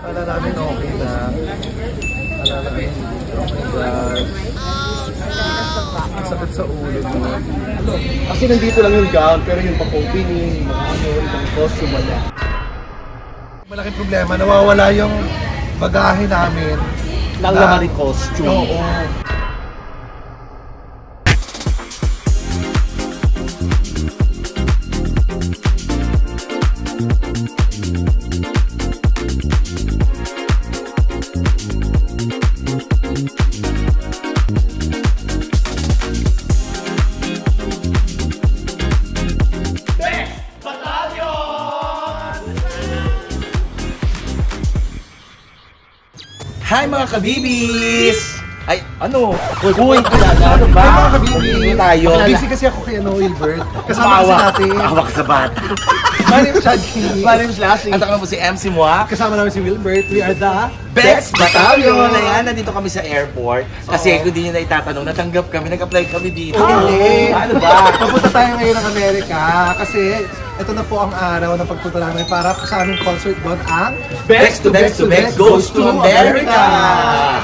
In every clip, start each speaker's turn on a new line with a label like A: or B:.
A: Wala namin okay na. Wala namin. Oh my God. Ang sakit sa ulo mo.
B: Kasi nandito lang yung gown, pero yung pang-opening, mga ano, ibang costume wala.
A: Malaking problema, nawawala yung bagahe namin.
B: Nang laman yung costume.
A: Oo.
B: Hi mga kabibis! Ay, ano? Uy, kilala. Ano ba?
A: Hi mga kabibis!
B: Tayo.
A: Busy kasi ako kay Wilbert. Kasama kasi natin.
B: Awak sa bata.
A: My name is Shaggy.
B: My name is Lassie. At ako po si MC Moa.
A: Kasama namin si Wilbert. We are the
B: Bex Battalion! Ayan, nandito kami sa airport. Kasi kung di nyo na itatanong, natanggap kami, nag-apply kami dito.
A: Hindi.
B: Ano ba?
A: Papunta tayo ngayon ng Amerika kasi ito na po ang araw ng pagpunta namin para sa aming concert doon ang
B: Bex to Bex to Bex goes to America!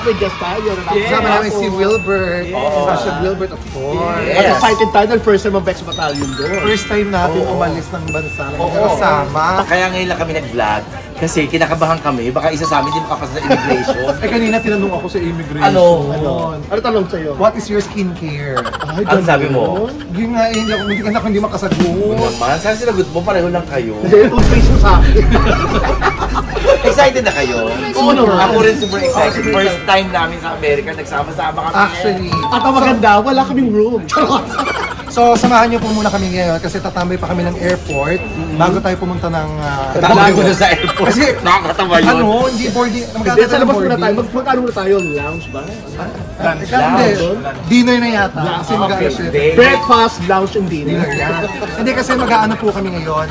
C: May guest tayo.
A: Kasama namin si Wilbert. Si Wilbert of course.
C: At excited tayo dahil first time ang Bex Battalion doon.
A: First time natin umalis ng bansa. Kasama.
B: Kaya ngayon lang kami nag-vlog. Kasi kinakabahan kami, baka isa sa amin hindi makapasa sa immigration.
A: Kanina tinanong ako sa immigration.
C: Ano tanong sa'yo?
A: What is your skincare?
C: Ay,
B: Ano sabi mo?
A: Yun nga, hindi makasagot.
B: Naman, saan sinagot mo? Pareho lang kayo.
C: Hindi, yung face mo sa akin.
B: Excited na kayo?
C: Oo naman.
B: Ako rin super excited. First time namin sa Amerika, nagsama-sama kami.
A: Actually.
C: At ang maganda, wala kaming room.
A: So, samahan niyo po muna kami ngayon kasi tatambay pa kami ng airport bago tayo pumunta ng...
B: Tatambay ko na sa airport.
A: Kasi,
B: nakakatawa yun.
A: ano, hindi boarding.
C: Hindi, sa labas muna tayo. Magkano muna tayo? Lounge ba?
A: Hindi. Dinner na yata. Kasi mag-ano siya.
C: Breakfast, lounge, and dinner.
A: Hindi kasi mag-ano po kami ngayon.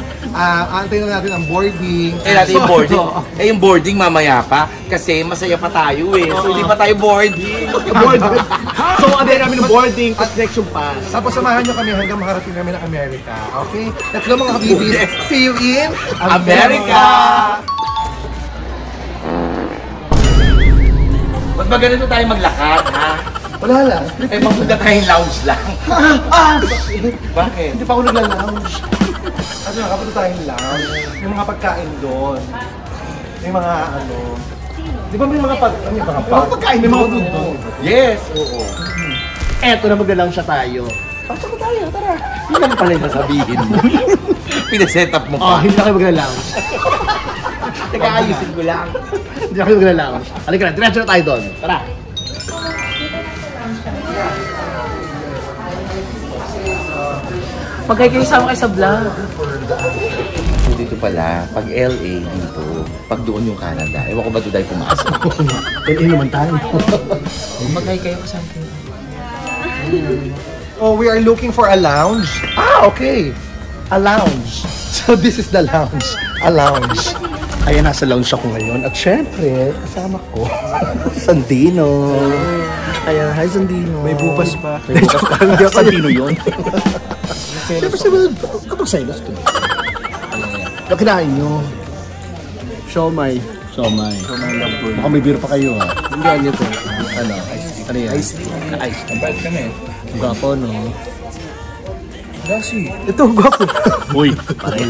A: Antayin na natin ang boarding.
B: Natin yung boarding. Yung boarding mamaya pa. Kasi masaya pa tayo eh. So hindi pa tayo boarding.
C: So, antayin namin ng boarding, tapos next yung pass.
A: Tapos samahan niyo kami hanggang makarating kami ng Amerika. Okay? Let's go mga kabibis. See you in
B: America! Ba't ba ganito tayo maglakad, ha?
A: Wala lang.
B: Magpunta tayong lounge lang. Bakit?
A: Hindi pa ako nagla-lounge. Kasi nakapunta tayong lounge. Yung mga pagkain doon. May mga ano. Di ba may mga pagkain? May mga food doon.
B: Yes, oo.
C: Eto na magla-lounge siya tayo.
A: Pasok tayo, tara.
B: Hindi naman pala yung nasabihin mo. Pinaset up mo pa.
C: Hindi na kayo magla-lounge.
B: Teka, ayusin ko lang.
C: Hindi na kayo magla-lounge. Halika na, diretso na tayo doon. Tara.
D: Magkikisama kayo sa vlog.
B: So dito pala, pag LA dito, pag doon yung Canada, ewan ko ba doon tayo pumasok?
C: LA naman tayo.
D: Magkay kayo sa akin.
A: Oh, we are looking for a lounge. Okay. A lounge. So this is the lounge. A lounge.
C: Ayan, nasa lounge ako ngayon. At syempre, kasama ko, Sandino. Ayan, hi Sandino.
A: May bukas pa.
C: May bukas pa. Hindi ako Sandino yun. Siyempre, kapag silos ko. Yung kinain nyo. Siomay. Siomay. Baka may beer pa kayo ha. Hindi, ano ito? Ano? Ano yan? Ice tea. Ice tea.
B: Kapag kami.
C: Gwapo, no?
A: Kasi,
C: Ito, gwapo. Uy, pare.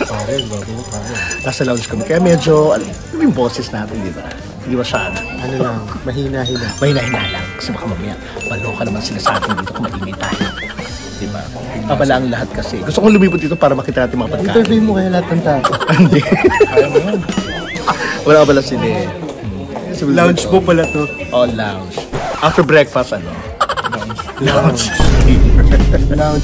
C: Pare, gwapo, pare. Nasa lounge kami. Kaya medyo, ano yung boses natin, di ba? Hindi masyado.
A: ano lang, mahina-hina.
C: Mahina-hina lang. Kasi baka mamaya, maloka naman sila sa atin dito kung maingay tayo. Diba? Abala ang lahat kasi. Gusto kong lumipot dito para makita natin mga pagkain.
A: Interview mo kaya lahat ng tao.
C: Hindi. Wala ka pala sila eh.
A: Lounge po pala to.
C: Oh, lounge. After breakfast, ano? Lounge.
A: Lounge.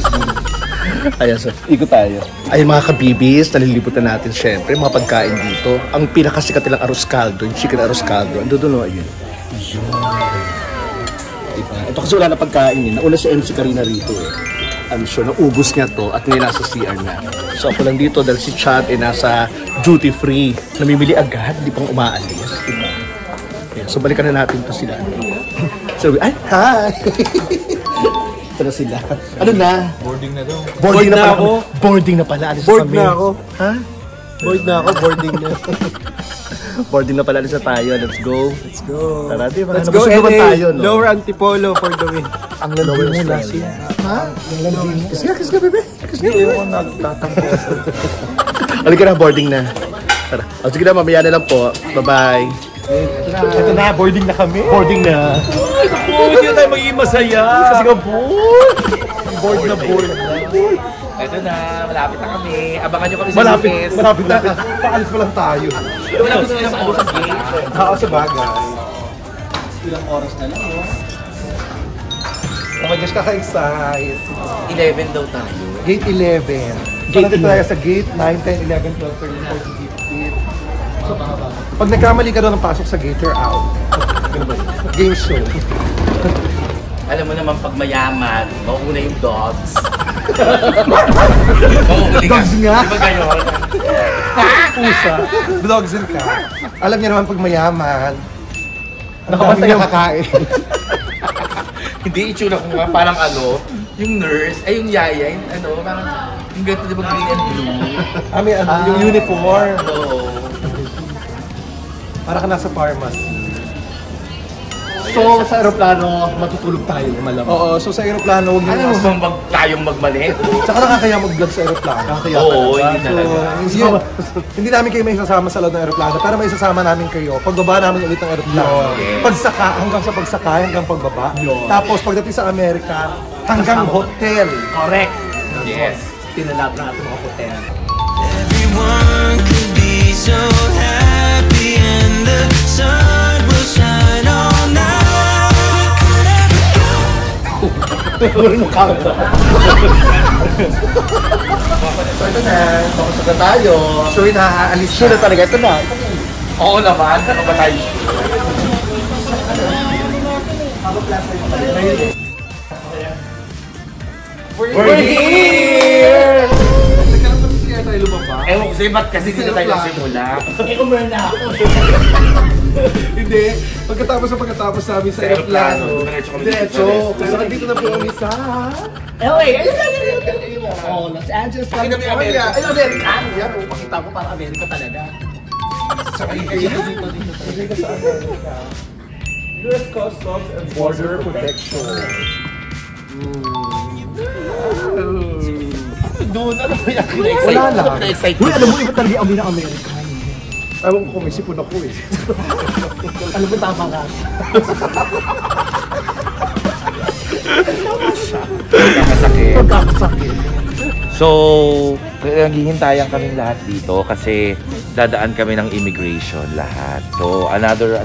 C: Ayan, so, ikot tayo. Ay, mga kabibis, naliliputan natin syempre, mga pagkain dito. Ang pinakasikat nilang arroz caldo, yung chicken arroz caldo. Ando doon, ayun. Diba? Ito kasi wala na pagkain eh. Nauna si MC Karina rito eh. I'm sure, naubos niya to at ngayon nasa CR na. So ako lang dito dahil si Chad ay nasa duty free. Namimili agad, hindi pang umaalis. Diba? Ayan, so balikan na natin to sila. So, ay, hi! Ito na sila. Ano na?
A: Boarding na daw.
C: Boarding na pala
A: ako.
C: Boarding na pala. Alis
A: Board
C: kami.
A: na ako.
C: Ha?
A: Board na ako, boarding na.
C: Boarding na pala sa tayo. Let's go.
A: Let's go.
C: Tara, di ba?
A: Let's go,
C: Nagustuhan
A: LA.
C: tayo, no?
A: Lower Antipolo for the win.
C: Ang landi mo na siya. Ha? Ang landi mo. Kiss ka, bebe. Kiss ka,
A: Hindi
C: bebe.
A: ako nagtatampo.
C: Halika na, boarding na. Tara. O sige na, mamaya na lang po. Bye-bye.
A: Ito na, boarding na kami.
C: Boarding na.
D: Hindi na tayo magiging masaya.
A: Kasi ka board. Board na board.
D: Ito na, malapit na kami. Abangan nyo kami sa
A: Malapit,
D: Lucas.
A: malapit na. Paalis pa lang tayo.
D: Malapit na lang ako sa gate.
A: Oo, sa bagay.
D: Ilang oras na lang, no?
A: Oh my gosh, kaka-excite.
D: 11 daw tayo.
A: Gate 11. Gate tayo sa gate 9, 10, 11, 12, 13, 14, 15. Pag nagkamali ka doon ng pasok sa gate, you're out. Game show.
D: Alam mo naman, pag mayaman, mauuna yung dogs.
A: Dogs nga?
D: Di ba gayon?
A: Pusa. Dogs and cat. Alam niya naman pag mayaman,
C: Nakabantay
A: ang
C: ang-
A: kakain.
D: Hindi, itsura ko nga, parang ano, yung nurse, ay yung yaya, yung ano, parang, yung ganito, di ba green and blue?
A: Yung uniform.
D: Oo.
A: Para ka nasa pharmacy.
C: So, sa aeroplano, matutulog tayo, malamang.
A: Oo, so sa aeroplano, huwag
D: Ano
A: niyo
D: bang tayong magmalit?
A: Saka nakakaya mag-vlog sa aeroplano.
D: Oo, hindi talaga.
A: Hindi namin kayo may isasama sa loob ng aeroplano, pero may isasama namin kayo. Pagbaba namin ulit ng aeroplano.
D: Yes.
A: Pagsaka, hanggang sa pagsakay, hanggang pagbaba. Tapos pagdating sa Amerika, hanggang hotel.
D: Correct. Yes.
C: Tinalab na ating mga hotel.
E: Everyone could be so happy and the sun will shine all night.
A: So ito na,
C: Tapos na tayo.
A: so inaalis
C: Sure na talaga, ito na.
D: Oo naman, ano ba tayo? We're here!
A: Kaya tayo lumaba.
D: Ewan ko sa'yo, ba't kasi dito tayo nagsimula?
A: Hindi, pagkatapos namin sa aeroplano.
D: Diretso kami
A: Diretso, kasi nandito na po kami sa...
C: LA! Oh, Los Angeles, California. Ay, America. Yan, pakita ko para Amerika talaga.
A: Dito sa Amerika. US Customs and Border Protection.
D: Doon, ano ba yan?
A: Wala lang.
D: Na-excite
C: Uy, alam mo, iba talaga yung amoy ng Amerika.
A: Ewan ko, may sipon ako eh.
C: Alam mo, tama ka.
D: Nakasakit.
C: Pagkakasakit.
B: So, naghihintayan kaming lahat dito kasi dadaan kami ng immigration lahat. So, another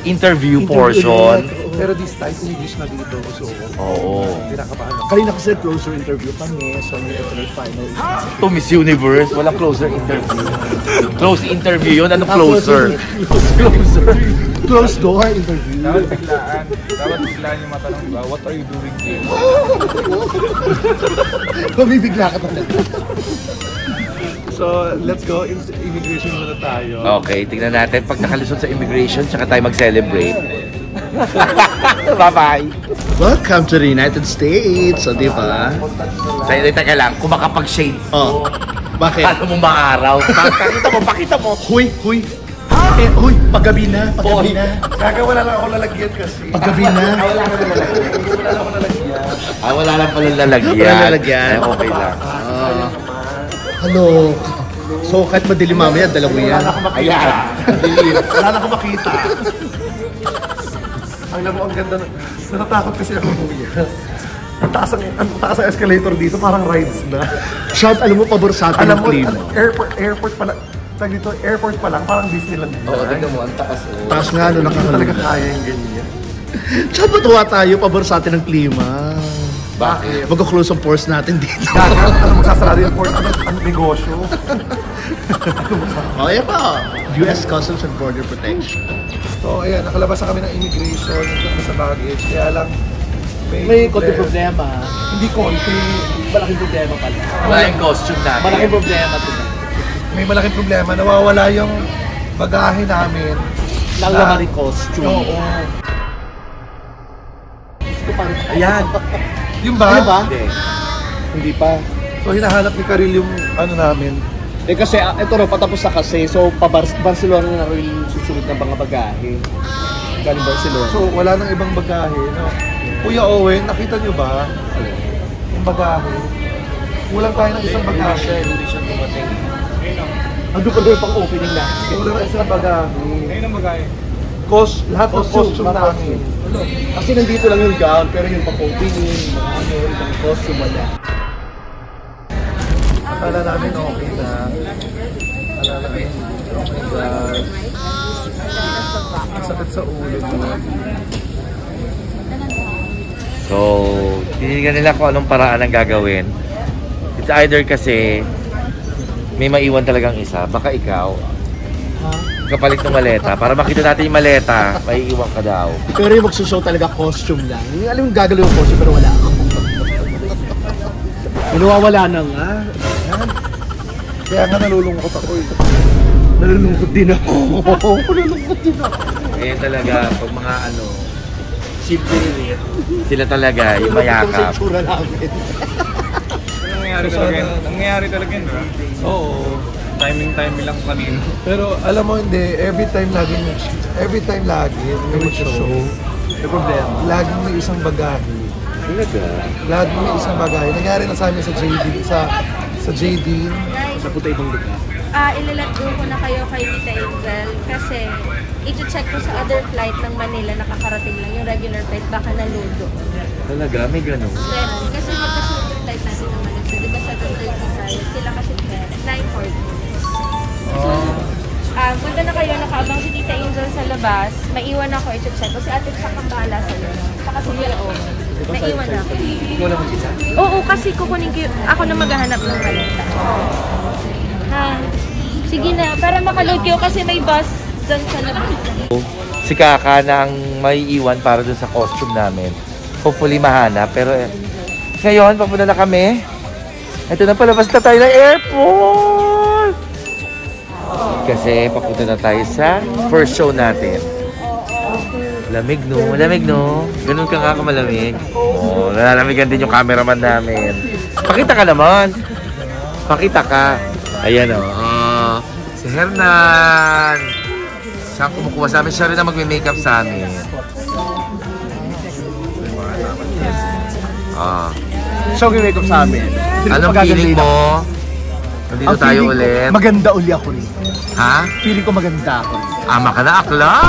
B: interview portion.
A: Pero this time, English na dito. So,
B: Oo.
A: hindi nakapaano.
C: Kanina kasi closer interview kami, so may ito na yung final.
B: To Miss Universe, walang closer interview. Close interview yun, ano closer?
C: Close door interview.
F: Dapat biglaan yung matanong, diba? What are you doing here?
A: Bumibigla ka talaga. So, let's go. Immigration muna tayo.
B: Okay, tingnan natin pag nakalusot sa immigration, tsaka tayo mag-celebrate. Bye-bye!
C: Welcome to the United States, o di ba?
B: Teka lang, kung makapag-shade,
C: Oh, bakit?
B: paano mo maaraw? Pakita mo!
C: Huy! Huy! Paggabi na! Paggabi na!
A: Wala lang ako lalagyan kasi.
C: Paggabi na!
B: Wala lang pala lalagyan.
C: Wala lalagyan.
B: Ay, okay lang.
C: Hello! So, kahit madilim mamaya, dala mo yan.
B: Ayan!
A: Wala na akong makita. Alam mo, ang ganda. Natatakot kasi ako kuya. Ang taas ang escalator dito, parang rides na.
C: Shout, alam mo, pabor sa atin
A: Alam
C: ng
A: mo,
C: klima.
A: airport pala. Dito, airport pa lang, parang Disneyland.
D: Oo, tignan mo, ang taas. Oh.
C: Taas nga, ano,
A: Hindi talaga
C: nakakalala.
A: kaya yung ganyan.
C: Shout, matuwa tayo, pabor sa atin ng klima.
A: Bakit?
C: Mag-close ang pores natin dito.
A: Alam mo, sasarado yung port ang negosyo.
C: O, yan pa. US Customs and Border Protection.
A: So, ayan, nakalabas na kami ng immigration sa baggage. Kaya lang,
C: May konti problema.
A: Hindi konti.
C: Malaking problema pala.
B: Wala yung costume natin.
C: Malaking problema ito.
A: May malaking problema. Nawawala yung bagahe namin.
C: Lang naman yung costume.
A: Oo.
B: Ayan.
A: Yung ba?
C: Ano ba? Hindi pa.
A: So, hinahanap ni Karil yung ano namin,
C: Eh kasi, ito ro, patapos na kasi. So, Barcelona na rin susunod ng mga bagahe. Galing Barcelona.
A: So, wala nang ibang bagahe, no? Kuya Owen, nakita niyo ba? Yung bagahe. Kulang tayo ng isang bagahe.
F: Hindi siya dumating.
C: Ando pa doon pang opening na.
A: Kulang ng isang bagahe.
F: Ngayon ang magay.
A: Lahat ng costume namin.
C: Kasi nandito lang yung gown, pero yung pang-opening, mga ano, ibang costume wala.
A: Akala namin okay na. Akala namin, oh my God. Ang sakit sa ulo mo.
B: So, tinitingnan nila kung anong paraan ang gagawin. It's either kasi may maiwan talagang isa. Baka ikaw, kapalit ng maleta. Para makita natin yung maleta, may iwan ka daw.
C: Pero yung magsushow talaga costume lang. Yung alam yung gagalaw yung costume pero wala ako. Nawawala na nga. Yan.
A: Kaya nga nalulungkot ako eh.
C: Nalulungkot din ako. Nalulungkot din ako.
B: Kaya talaga, pag mga ano, sila talaga, yung mayakap.
C: Sa itsura namin.
F: Nangyayari talaga yun, diba? Oo. Timing lang kanina.
A: Pero alam mo hindi, every time lagi may show,
C: May problema.
A: laging may isang bagahe.
C: Talaga?
A: Laging may isang bagahe. Nangyari na sa amin sa JD, sa JD.
C: Sa puta ibang lugar.
G: Ilalat go ko na kayo kay Tita Angel kasi i-check ko sa other flight ng Manila, nakakarating lang yung regular flight, baka naludo.
B: Talaga, may ganun.
G: Meron. Kasi magkasunod flight natin ng Manila. So, di ba 7:35? Sila kasi 9:40. Punta na kayo, nakaabang si Tita Angel sa labas. Maiwan ako, i-check ko. Si Ate Sakang bahala sa'yo. Saka si Kuya Owen. Maiwan ako.
B: Ikaw lang mag-isa?
G: Oo, kasi kukunin ko ako na maghahanap ng maleta. Ha? Sige na, para makaload kayo kasi may bus dyan sa labas.
B: Si Kaka na ang may iwan para dun sa costume namin. Hopefully mahanap. Pero ngayon, papunta na kami. Ito na, palabas na tayo ng airport! Kasi papunta na tayo sa first show natin. Lamig no, lamig no. Ganun ka nga malamig. Oh, nalalamigan din yung cameraman namin. Pakita ka naman. Pakita ka. Ayan o. Si Hernan. Siya ang kumukuha sa amin. Siya rin ang magme-makeup sa amin.
C: So, mag-makeup sa amin.
B: Anong feeling mo? Nandito tayo ulit.
C: Maganda uli ako rin.
B: Ha?
C: Feeling ko maganda ako rin.
B: Ama ka na, akla!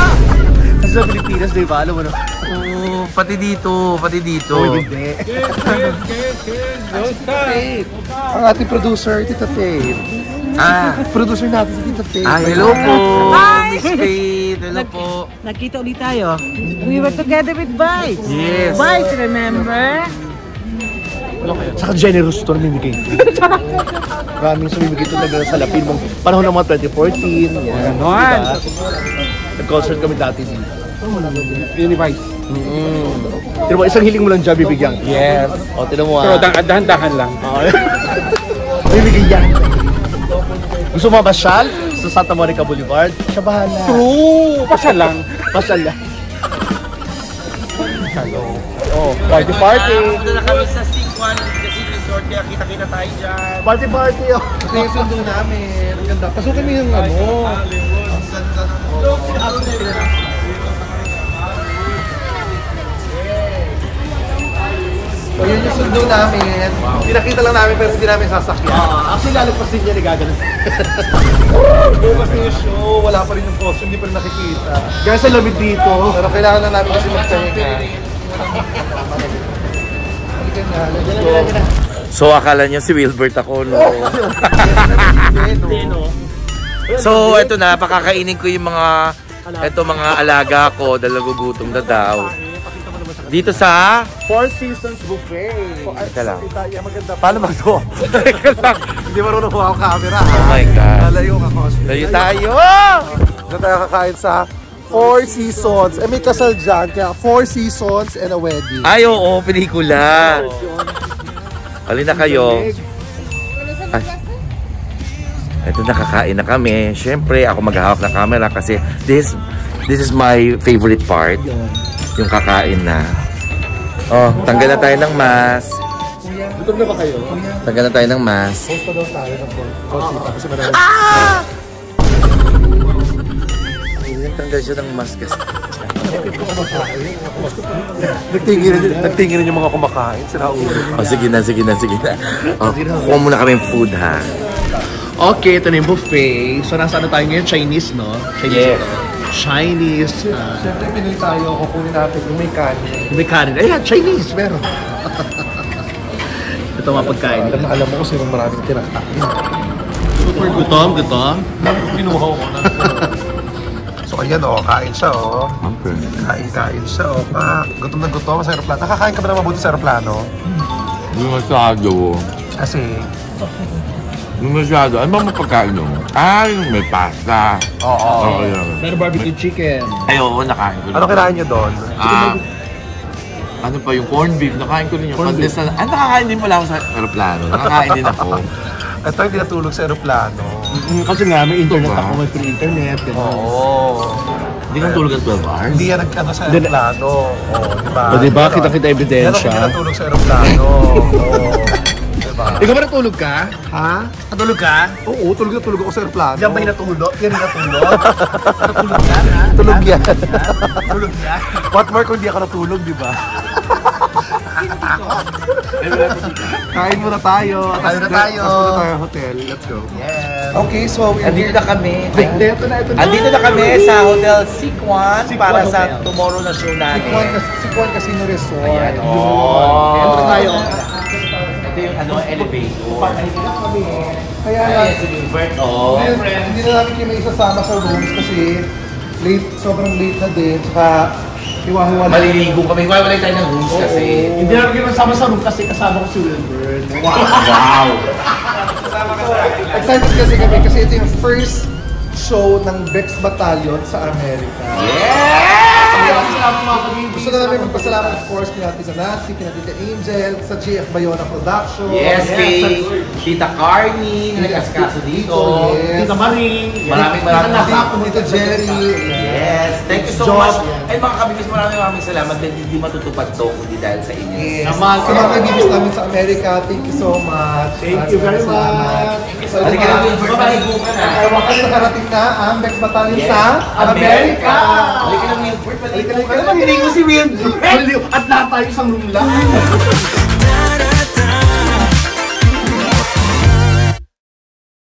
C: Kasi sa Pilipinas, di ba? Alam mo na.
B: Oo, pati dito, pati dito.
C: Oh, hindi.
A: Ang ating producer, Tita Faith. Producer natin si Tita Faith.
B: Hello po! Miss Faith, hello po.
H: Nakita ulit tayo. We were together with Vice.
B: Yes.
H: Vice, remember?
C: Saka generous to namimigay. Maraming sumimigay ito na sa lapin mong panahon ng mga 2014. Yan. Diba? Nag-concert kami dati dito.
F: Univice.
C: Tino mo, isang hiling mo lang dyan, bibigyan.
F: Yes.
C: O, tino mo
F: Pero dahan-dahan lang.
C: Bibigyan yan. Gusto mo mabasyal sa Santa Monica Boulevard? Siya bahala.
F: True! Pasya lang.
C: Pasyal yan. Oh, party.
B: Punta na kami sa Sikwan Casino Resort, kaya kita-kita tayo dyan.
C: Party. Oh.
A: Ito yung sundo namin. Ang ganda. Pasukin mo yung ano. So yun yung sundo namin. Pinakita lang namin pero hindi namin sasakyan.
C: Actually, lalagpas din niya ni gaganon.
A: Bukas na yung show, wala pa rin yung costume, hindi pa rin nakikita.
C: Kaya sa lamig dito.
A: Pero kailangan na namin kasi magpahinga. Halika na.
B: So, akala niyo si Wilbert ako, no? So, eto na, pakakainin ko yung mga alaga ko dahil nagugutom na daw. Dito sa
C: Four Seasons Buffet.
B: Teka lang.
A: Paano ba ito? Teka lang. Hindi marunong ko ako camera.
B: Oh my God.
A: Lalayo ka, Cosby.
B: Layo tayo!
A: Doon tayo kakain sa Four Seasons. May kasal dyan, kaya Four Seasons and a wedding.
B: Ay, oo, pelikula. Halina kayo. Ito, nakakain na kami. Siyempre, ako maghahawak ng camera kasi this is my favorite part. Yung kakain na. Oh, tanggal na tayo ng mask.
C: Gutom na ba kayo?
B: Taga na tayo ng mask.
A: Post pa daw tayo ng coffee kasi madami.
B: Tanggal siya ng mask kasi.
A: Nagtingin yung mga kumakain. Sira ulo.
B: Oh, sige na. Oh, kuha muna kami yung food, ha?
C: Okay, ito na yung buffet. So, nasa ano tayo ngayon? Chinese, no? Chinese.
B: Yes.
C: Chinese.
A: Siyempre, Pinoy tayo. Kukunin natin yung may kanin.
C: May kanin. Ayan, Chinese, meron. Ito mga pagkain.
A: Alam mo kung sinong maraming kinakain.
C: Super gutom.
A: Kinuha ko na. So, ayan kain siya Kain siya Gutom na gutom sa aeroplano. Nakakain ka ba na mabuti sa aeroplano?
B: Hindi masyado.
A: Kasi,
B: Hindi masyado. Ano ba mapagkain nyo? Yung may pasta.
A: oo.
B: Okay.
C: Pero barbecue chicken.
B: Ay, oo, nakain ko.
A: Ano kinain nyo doon?
B: Ano pa yung corned beef? Nakain ko rin yung pandesal. Nakakain din pala ako sa aeroplano. Nakakain din ako.
A: Ito hindi natulog sa aeroplano.
C: Kasi nga, may internet
B: Diba?
C: ako. May free internet.
B: Hindi kang tulog ng 12 hours?
A: Hindi yan nagkano sa aeroplano. Diba?
C: O diba, kita-kita ebidensya.
A: Yan ang natulog sa aeroplano. Diba?
C: Ikaw ba natulog ka?
A: Ha?
C: Natulog ka?
A: Oo, tulog ako sa aeroplano.
C: Diyan ba yung natulog? Yan yung natulog? Natulog ka, ha?
A: Tulog yan.
C: Natulog ka?
A: What more kung di ako natulog, di ba? Kain muna tayo.
C: Kain muna tayo.
A: Tapos muna tayo hotel. Let's go.
C: Yes.
A: Okay, so
B: Andito na kami.
C: Ito na.
B: Andito na kami sa Hotel Sikwan para sa
C: Hotel.
B: tomorrow na show namin.
A: Sikwan Casino Resort.
B: Ayan,
C: Ito na tayo.
B: Ito yung elevator.
A: Kaya
B: Ayan, si Gilbert.
A: hindi na namin kayo may isasama sa rooms kasi sobrang late na din. Saka hiwa-hiwa na.
B: Maliligo kami. Wala tayo ng rooms kasi.
C: Hindi na rin kasama sa room kasi kasama ko si Wilbur.
B: Wow!
A: Excited kasi kami kasi ito yung first show ng Bex Battalion sa Amerika. Gusto na namin magpasalamat of course kina Tita Nancy, kina Tita Angel, sa GF Bayona Production.
B: Yes, kay Tita Carney, nag-askaso dito.
A: Yes.
C: Tita Marie.
B: Maraming
A: Tita Jerry.
B: Yes, thank you so much. Ay mga kabibis, maraming salamat din. Hindi matutupad to kundi dahil sa inyo.
A: Yes. Sa mga kaibigan namin sa Amerika, thank you so much.
C: Thank you very much.
B: Halika na, Wilbert, maligo ka na.
A: Wakas nakarating na ang Bex Battalion sa Amerika.
B: Halika na, Wilbert, maligo ka na.
C: Hindi ko si Wilbur. At lahat tayo isang room lang.